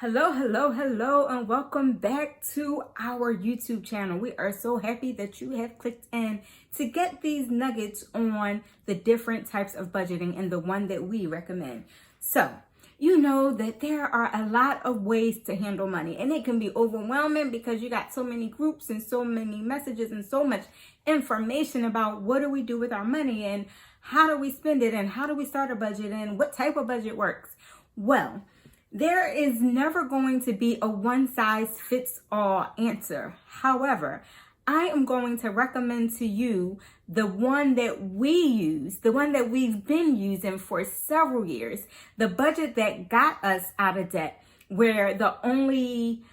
Hello, hello, hello, and welcome back to our YouTube channel. We are so happy that you have clicked in to get these nuggets on the different types of budgeting and the one that we recommend. So, you know that there are a lot of ways to handle money, and it can be overwhelming because you got so many groups and so many messages and so much information about what do we do with our money and how do we spend it and how do we start a budget and what type of budget works. Well, there is never going to be a one-size-fits-all answer. However, I am going to recommend to you the one that we use, the one that we've been using for several years, the budget that got us out of debt, where the only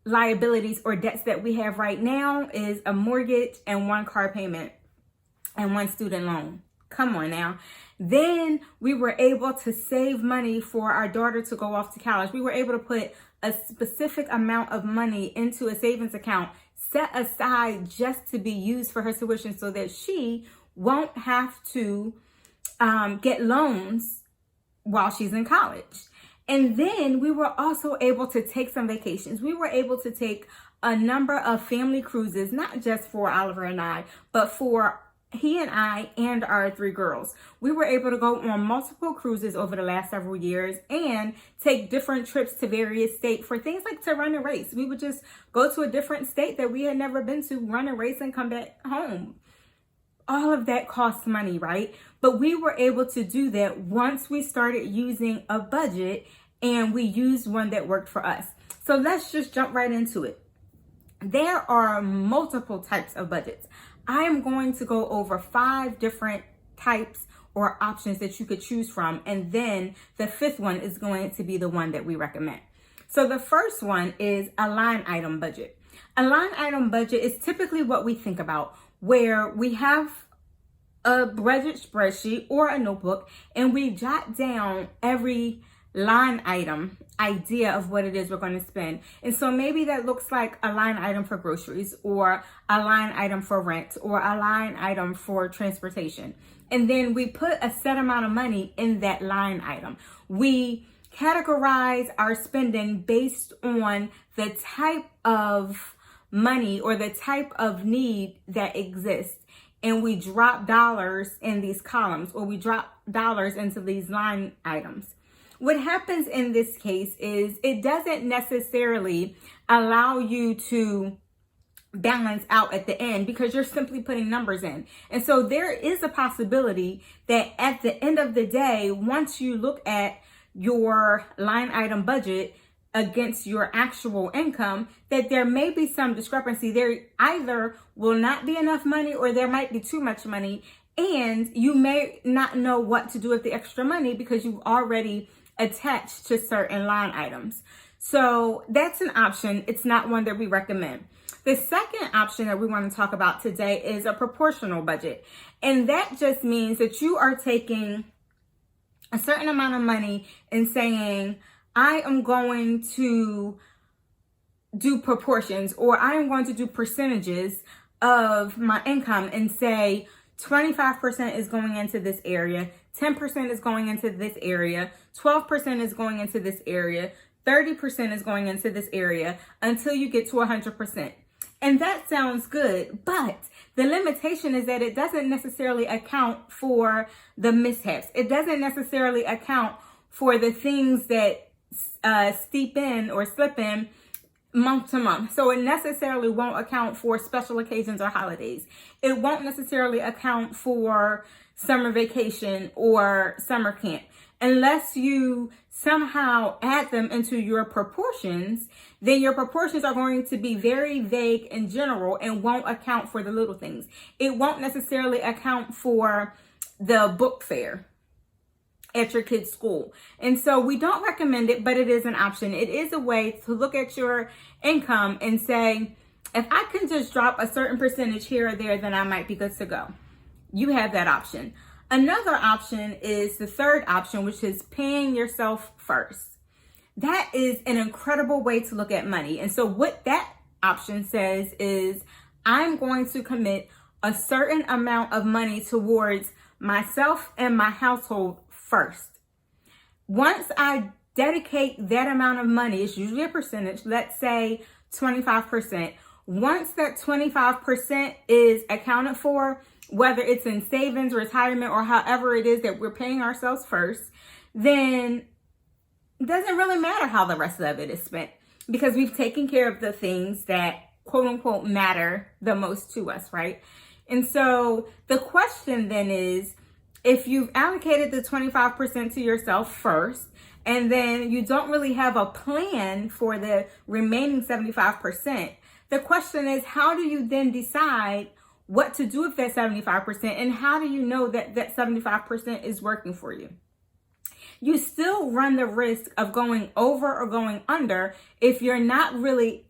liabilities or debts that we have right now is a mortgage and one car payment and one student loan. Come on now. Then we were able to save money for our daughter to go off to college. We were able to put a specific amount of money into a savings account set aside just to be used for her tuition so that she won't have to get loans while she's in college. And then we were also able to take some vacations. We were able to take a number of family cruises, not just for Oliver and I, but for he and I and our 3 girls. We were able to go on multiple cruises over the last several years and take different trips to various states for things like to run a race. We would just go to a different state that we had never been to, run a race, and come back home. All of that costs money, right? But we were able to do that once we started using a budget and we used one that worked for us. So let's just jump right into it. There are multiple types of budgets. I am going to go over 5 different types or options that you could choose from. And then the 5th one is going to be the one that we recommend. So the first one is a line item budget. A line item budget is typically what we think about, where we have a budget spreadsheet or a notebook and we jot down every line item idea of what it is we're going to spend. And so maybe that looks like a line item for groceries, or a line item for rent, or a line item for transportation. And then we put a set amount of money in that line item. We categorize our spending based on the type of money or the type of need that exists. And we drop dollars in these columns, or we drop dollars into these line items. What happens in this case is it doesn't necessarily allow you to balance out at the end because you're simply putting numbers in. And so there is a possibility that at the end of the day, once you look at your line item budget against your actual income, that there may be some discrepancy. There either will not be enough money or there might be too much money. And you may not know what to do with the extra money because you've already attached to certain line items. So that's an option. It's not one that we recommend. The second option that we want to talk about today is a proportional budget. And that just means that you are taking a certain amount of money and saying, I am going to do proportions, or I am going to do percentages of my income and say 25% is going into this area, 10% is going into this area, 12% is going into this area, 30% is going into this area until you get to 100%. And that sounds good, but the limitation is that it doesn't necessarily account for the mishaps. It doesn't necessarily account for the things that steep in or slip in month to month. So it necessarily won't account for special occasions or holidays. It won't necessarily account for summer vacation or summer camp. Unless you somehow add them into your proportions, then your proportions are going to be very vague in general and won't account for the little things. It won't necessarily account for the book fair at your kid's school. And so we don't recommend it, but it is an option. It is a way to look at your income and say, if I can just drop a certain percentage here or there, then I might be good to go. You have that option. Another option is the third option, which is paying yourself first. That is an incredible way to look at money. And so what that option says is, I'm going to commit a certain amount of money towards myself and my household first. Once I dedicate that amount of money. It's usually a percentage, let's say 25%. Once that 25% is accounted for, whether it's in savings, retirement, or however it is that we're paying ourselves first, then it doesn't really matter how the rest of it is spent, because we've taken care of the things that quote unquote matter the most to us, right? And so the question then is, if you've allocated the 25% to yourself first, and then you don't really have a plan for the remaining 75%, the question is, how do you then decide what to do with that 75%? And how do you know that that 75% is working for you? You still run the risk of going over or going under if you're not really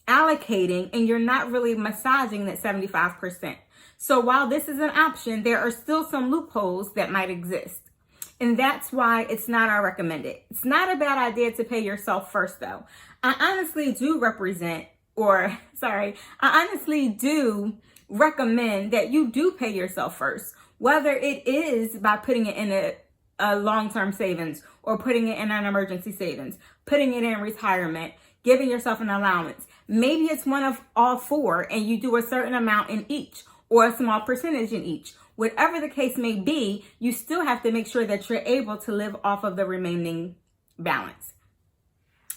allocating and you're not really massaging that 75%. So while this is an option, there are still some loopholes that might exist. And that's why it's not our recommended. It's not a bad idea to pay yourself first, though. I honestly do recommend that you do pay yourself first, whether it is by putting it in a long-term savings, or putting it in an emergency savings, putting it in retirement, giving yourself an allowance. Maybe it's one of all four and you do a certain amount in each, or a small percentage in each. Whatever the case may be, you still have to make sure that you're able to live off of the remaining balance.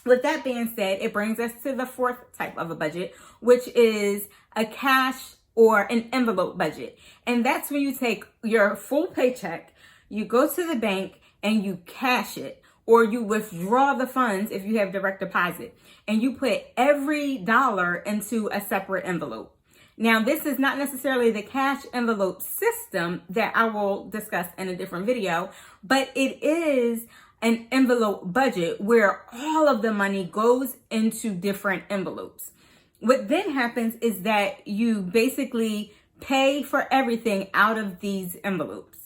With that being said, it brings us to the fourth type of a budget, which is a cash or an envelope budget. And that's when you take your full paycheck, you go to the bank and you cash it, or you withdraw the funds if you have direct deposit, and you put every dollar into a separate envelope. Now, this is not necessarily the cash envelope system that I will discuss in a different video, but it is an envelope budget where all of the money goes into different envelopes. What then happens is that you basically pay for everything out of these envelopes.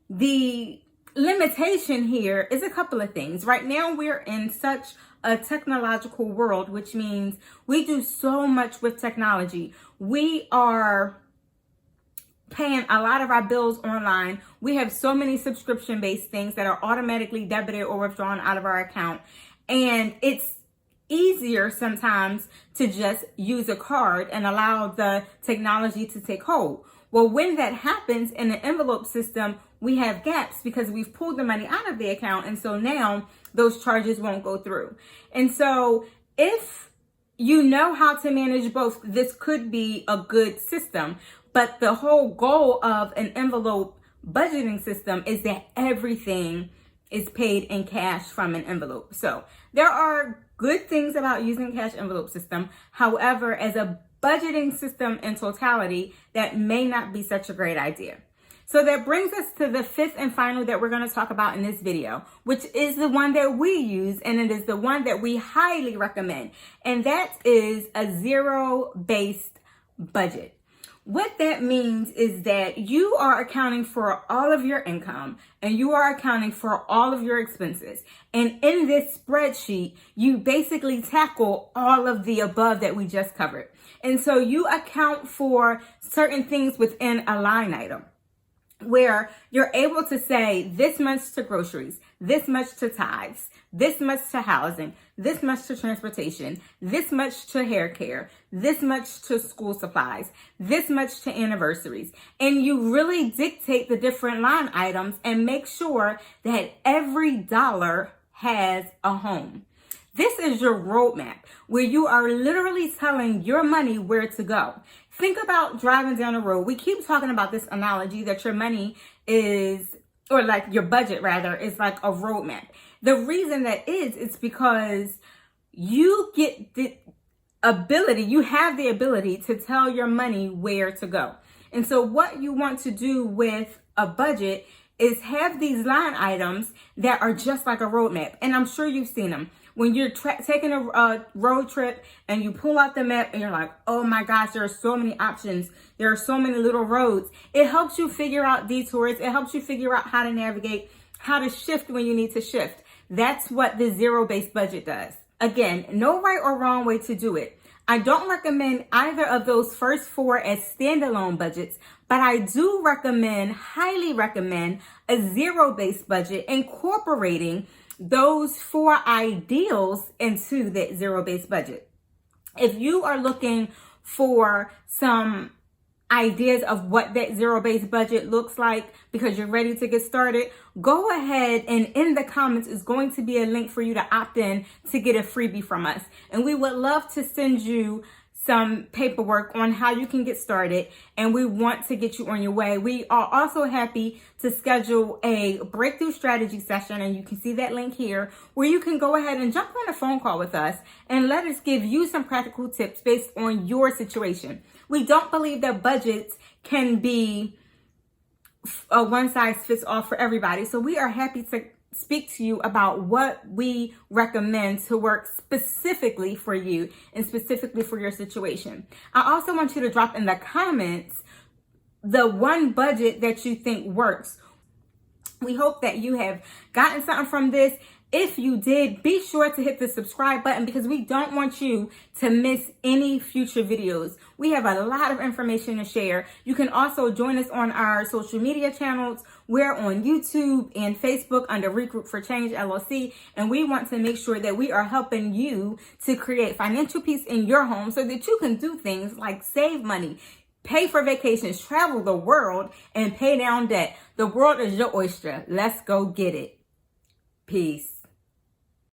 The limitation here is a couple of things. Right now, we're in such a technological world, which means we do so much with technology. We are paying a lot of our bills online. We have so many subscription-based things that are automatically debited or withdrawn out of our account. And it's easier sometimes to just use a card and allow the technology to take hold. Well, when that happens in the envelope system, we have gaps because we've pulled the money out of the account. And so now those charges won't go through. And so if you know how to manage both, this could be a good system. But the whole goal of an envelope budgeting system is that everything is paid in cash from an envelope. So there are good things about using cash envelope system. However, as a budgeting system in totality, that may not be such a great idea. So that brings us to the fifth and final that we're going to talk about in this video, which is the one that we use, and it is the one that we highly recommend. And that is a zero-based budget. What that means is that you are accounting for all of your income and you are accounting for all of your expenses. And in this spreadsheet, you basically tackle all of the above that we just covered. And so you account for certain things within a line item, where you're able to say this much to groceries, this much to tithes, this much to housing, this much to transportation, this much to hair care, this much to school supplies, this much to anniversaries. And you really dictate the different line items and make sure that every dollar has a home. This is your roadmap where you are literally telling your money where to go. Think about driving down the road. We keep talking about this analogy that your money is, or like your budget rather, is like a roadmap. The reason that is, it's because you get the ability, you have the ability to tell your money where to go. And so what you want to do with a budget is have these line items that are just like a roadmap. And I'm sure you've seen them. When you're taking a road trip and you pull out the map and you're like, oh my gosh, there are so many options. There are so many little roads. It helps you figure out detours. It helps you figure out how to navigate, how to shift when you need to shift. That's what the zero-based budget does. Again, no right or wrong way to do it. I don't recommend either of those first four as standalone budgets, but I do highly recommend a zero-based budget incorporating those 4 ideals into that zero-based budget. If you are looking for some ideas of what that zero-based budget looks like because you're ready to get started, go ahead, and in the comments is going to be a link for you to opt in to get a freebie from us. And we would love to send you some paperwork on how you can get started, and we want to get you on your way. We are also happy to schedule a breakthrough strategy session, and you can see that link here, where you can go ahead and jump on a phone call with us and let us give you some practical tips based on your situation. We don't believe that budgets can be a one-size-fits-all for everybody, so we are happy to speak to you about what we recommend to work specifically for you and specifically for your situation. I also want you to drop in the comments the one budget that you think works. We hope that you have gotten something from this. If you did, be sure to hit the subscribe button because we don't want you to miss any future videos. We have a lot of information to share. You can also join us on our social media channels. We're on YouTube and Facebook under Regroup for Change LLC, and we want to make sure that we are helping you to create financial peace in your home so that you can do things like save money, pay for vacations, travel the world, and pay down debt. The world is your oyster. Let's go get it. Peace.